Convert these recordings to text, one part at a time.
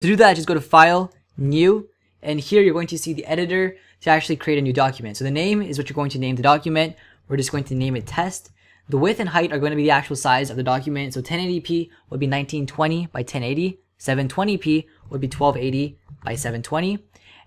To do that, just go to File, New, and here you're going to see the editor to actually create a new document. So the name is what you're going to name the document. We're just going to name it test. The width and height are going to be the actual size of the document. So 1080p would be 1920 by 1080. 720p would be 1280 by 720.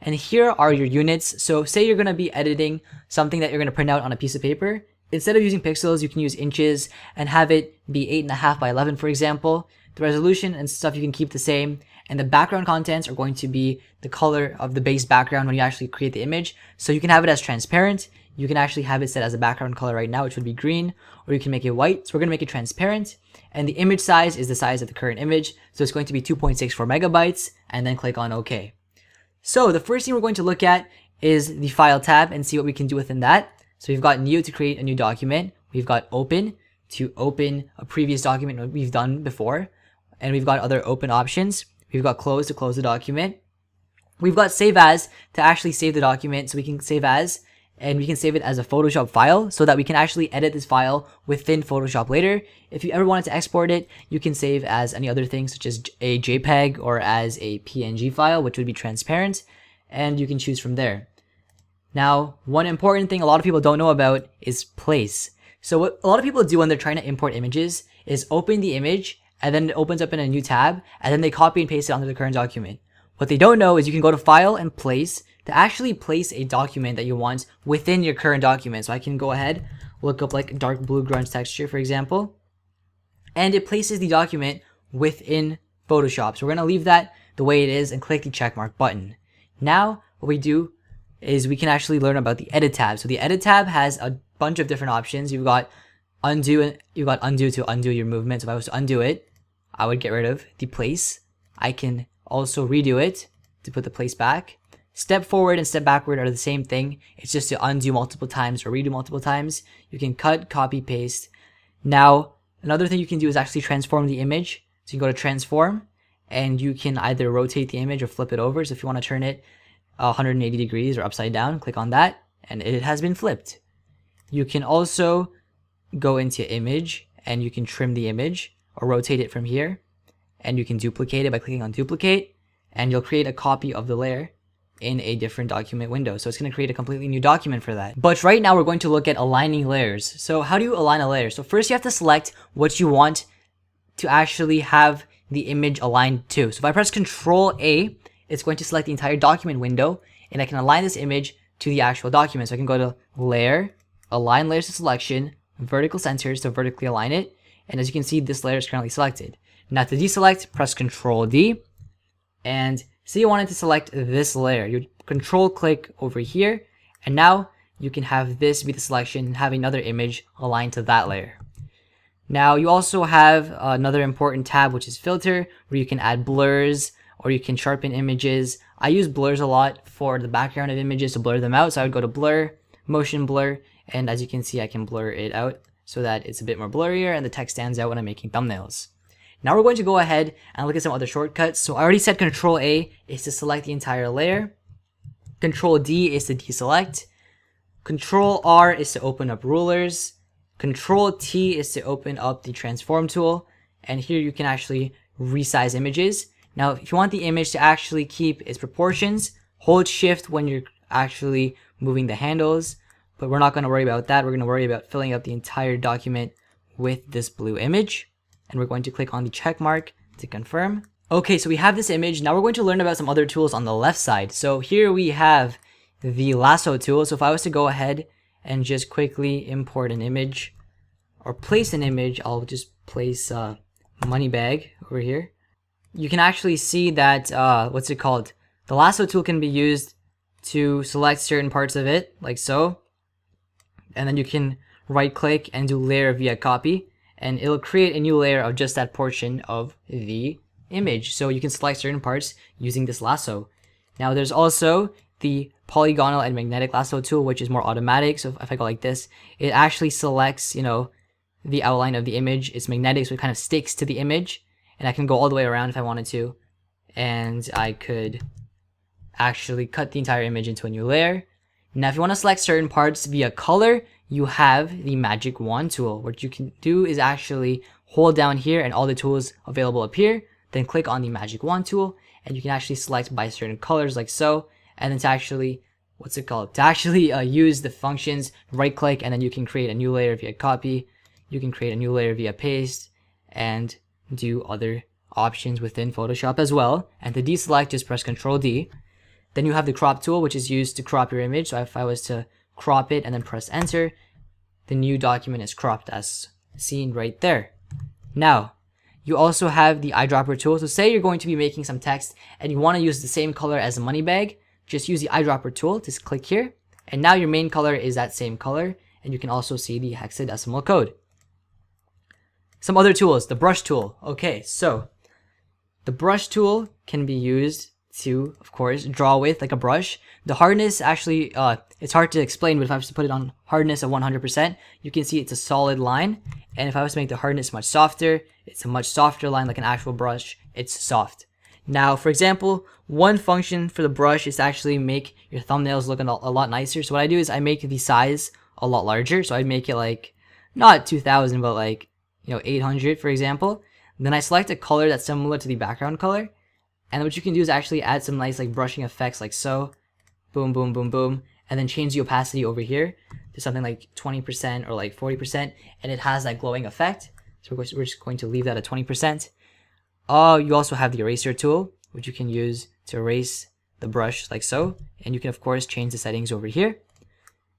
And here are your units. So say you're going to be editing something that you're going to print out on a piece of paper. Instead of using pixels, you can use inches and have it be 8.5 by 11, for example. The resolution and stuff you can keep the same. And the background contents are going to be the color of the base background when you actually create the image. So you can have it as transparent. You can actually have it set as a background color right now, which would be green, or you can make it white. So we're going to make it transparent. And the image size is the size of the current image. So it's going to be 2.64 megabytes, and then click on OK. So the first thing we're going to look at is the File tab and see what we can do within that. So we've got New to create a new document. We've got Open to open a previous document we've done before. And we've got other open options. We've got Close to close the document. We've got Save As to actually save the document. So we can save as, and we can save it as a Photoshop file so that we can actually edit this file within Photoshop later. If you ever wanted to export it, you can save as any other thing, such as a JPEG or as a PNG file, which would be transparent, and you can choose from there. Now, one important thing a lot of people don't know about is place. So what a lot of people do when they're trying to import images is open the image, and then it opens up in a new tab, and then they copy and paste it onto the current document. What they don't know is you can go to File and Place to actually place a document that you want within your current document. So I can go ahead, look up like dark blue grunge texture, for example, and it places the document within Photoshop. So we're going to leave that the way it is and click the checkmark button. Now, what we do is we can actually learn about the Edit tab. So the Edit tab has a bunch of different options. You've got undo to undo your movement. So if I was to undo it, I would get rid of the place. I can also redo it to put the place back. Step forward and step backward are the same thing. It's just to undo multiple times or redo multiple times. You can cut, copy, paste. Now, another thing you can do is actually transform the image. So you go to Transform, and you can either rotate the image or flip it over. So if you want to turn it 180 degrees or upside down, click on that, and it has been flipped. You can also go into Image, and you can trim the image or rotate it from here, and you can duplicate it by clicking on Duplicate, and you'll create a copy of the layer in a different document window. So it's going to create a completely new document for that. But right now we're going to look at aligning layers. So how do you align a layer? So first you have to select what you want to actually have the image aligned to. So if I press Control A, it's going to select the entire document window, and I can align this image to the actual document. So I can go to Layer, Align Layers to Selection, Vertical Centers to vertically align it. And as you can see, this layer is currently selected. Now to deselect, press Control D, and say you wanted to select this layer. You control click over here, and now you can have this be the selection and have another image aligned to that layer. Now you also have another important tab, which is Filter, where you can add blurs or you can sharpen images. I use blurs a lot for the background of images to blur them out. So I would go to Blur, Motion Blur, and as you can see, I can blur it out so that it's a bit more blurrier and the text stands out when I'm making thumbnails. Now we're going to go ahead and look at some other shortcuts. So I already said Control A is to select the entire layer. Control D is to deselect. Control R is to open up rulers. Control T is to open up the transform tool. And here you can actually resize images. Now, if you want the image to actually keep its proportions, hold Shift when you're actually moving the handles. But we're not going to worry about that. We're going to worry about filling up the entire document with this blue image. And we're going to click on the check mark to confirm. Okay, so we have this image. Now we're going to learn about some other tools on the left side. So here we have the lasso tool. So if I was to go ahead and just quickly import an image or place an image, I'll just place money bag over here. You can actually see that, what's it called? The lasso tool can be used to select certain parts of it, like so. And then you can right click and do layer via copy, and it'll create a new layer of just that portion of the image. So you can select certain parts using this lasso. Now there's also the polygonal and magnetic lasso tool, which is more automatic. So if I go like this, it actually selects, the outline of the image. It's magnetic, so it kind of sticks to the image. And I can go all the way around if I wanted to. And I could actually cut the entire image into a new layer. Now, if you want to select certain parts via color, you have the magic wand tool. What you can do is actually hold down here and all the tools available appear. Then click on the magic wand tool, and you can actually select by certain colors like so, and then to actually, use the functions, right click, and then you can create a new layer via copy, you can create a new layer via paste, and do other options within Photoshop as well. And to deselect, just press Ctrl D. Then you have the crop tool, which is used to crop your image. So if I was to crop it and then press enter, the new document is cropped as seen right there. Now, you also have the eyedropper tool. So say you're going to be making some text and you want to use the same color as the money bag, just use the eyedropper tool. Just click here, and now your main color is that same color, and you can also see the hexadecimal code. Some other tools, the brush tool. Okay, so the brush tool can be used to, of course, draw with like a brush. The hardness actually, it's hard to explain, but if I was to put it on hardness of 100%, you can see it's a solid line. And if I was to make the hardness much softer, it's a much softer line like an actual brush. It's soft. Now, for example, one function for the brush is to actually make your thumbnails look a lot nicer. So what I do is I make the size a lot larger. So I'd make it like, not 2000, but like, 800, for example. Then I select a color that's similar to the background color. And what you can do is actually add some nice like brushing effects like so. Boom, boom, boom, boom. And then change the opacity over here to something like 20% or like 40%. And it has that glowing effect. So we're just going to leave that at 20%. You also have the eraser tool, which you can use to erase the brush like so. And you can, of course, change the settings over here.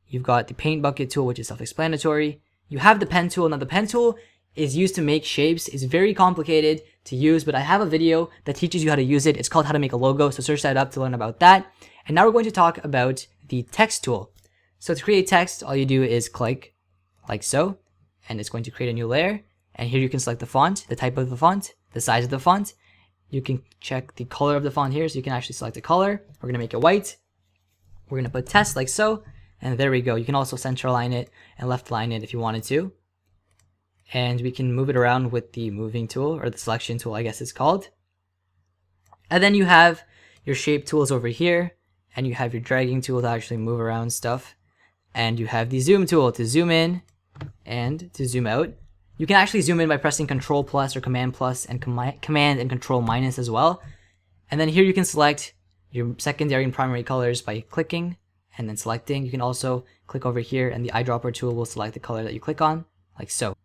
You've got the paint bucket tool, which is self-explanatory. You have the pen tool. Now, the pen tool is used to make shapes. It's very complicated to use, but I have a video that teaches you how to use it. It's called How to Make a Logo, so search that up to learn about that. And now we're going to talk about the text tool. So to create text, all you do is click like so, and it's going to create a new layer. And here you can select the font, the type of the font, the size of the font. You can check the color of the font here, so you can actually select the color. We're going to make it white. We're going to put test like so, and there we go. You can also center align it and left align it if you wanted to. And we can move it around with the moving tool, or the selection tool, I guess it's called. And then you have your shape tools over here, and you have your dragging tool to actually move around stuff. And you have the zoom tool to zoom in and to zoom out. You can actually zoom in by pressing Control plus or Command plus and Command and Control minus as well. And then here you can select your secondary and primary colors by clicking and then selecting. You can also click over here, and the eyedropper tool will select the color that you click on, like so.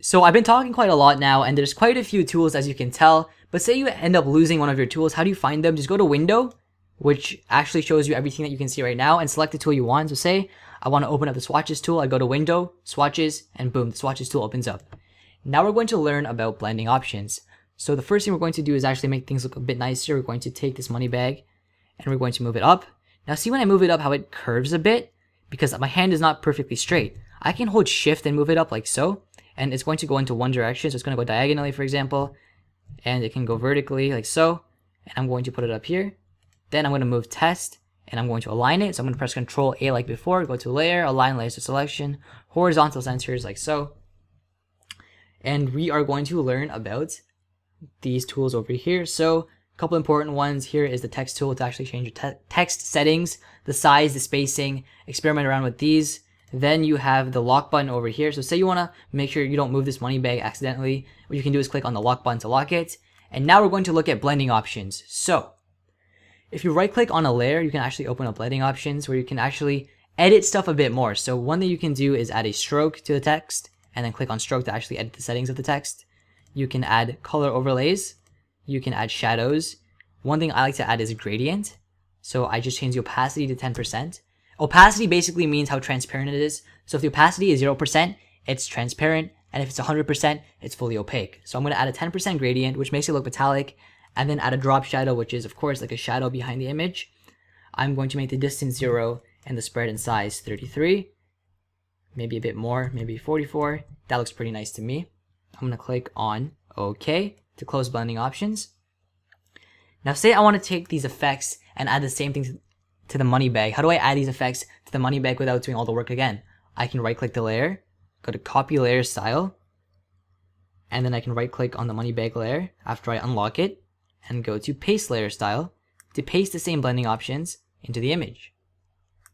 So I've been talking quite a lot now, and there's quite a few tools as you can tell, but say you end up losing one of your tools, how do you find them? Just go to Window, which actually shows you everything that you can see right now, and select the tool you want. So say I want to open up the swatches tool, I go to Window, swatches, and boom, the swatches tool opens up. Now we're going to learn about blending options. So the first thing we're going to do is actually make things look a bit nicer. We're going to take this money bag and we're going to move it up. Now see when I move it up how it curves a bit, because my hand is not perfectly straight. I can hold shift and move it up like so, and it's going to go into one direction. So it's going to go diagonally, for example, and it can go vertically like so. And I'm going to put it up here. Then I'm going to move test, and I'm going to align it. So I'm going to press Control A like before, go to layer, align layers to selection, horizontal centers like so. And we are going to learn about these tools over here. So a couple important ones here is the text tool to actually change your text settings, the size, the spacing, experiment around with these. Then you have the lock button over here. So say you want to make sure you don't move this money bag accidentally. What you can do is click on the lock button to lock it. And now we're going to look at blending options. So if you right click on a layer, you can actually open up blending options where you can actually edit stuff a bit more. So one thing you can do is add a stroke to the text and then click on stroke to actually edit the settings of the text. You can add color overlays. You can add shadows. One thing I like to add is a gradient. So I just change the opacity to 10%. Opacity basically means how transparent it is. So if the opacity is 0%, it's transparent. And if it's 100%, it's fully opaque. So I'm going to add a 10% gradient, which makes it look metallic. And then add a drop shadow, which is, of course, like a shadow behind the image. I'm going to make the distance 0 and the spread and size 33. Maybe a bit more, maybe 44. That looks pretty nice to me. I'm going to click on OK to close blending options. Now say I want to take these effects and add the same thing to the money bag. How do I add these effects to the money bag without doing all the work again? I can right click the layer, go to copy layer style, and then I can right click on the money bag layer after I unlock it and go to paste layer style to paste the same blending options into the image.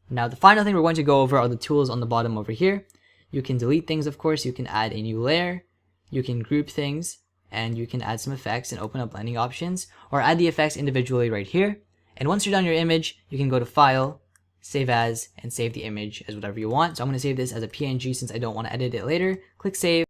Now the final thing we're going to go over are the tools on the bottom over here. You can delete things, of course. You can add a new layer, you can group things, and you can add some effects and open up blending options, or add the effects individually right here. And once you're done your image, you can go to File, Save As, and save the image as whatever you want. So I'm going to save this as a PNG since I don't want to edit it later. Click Save.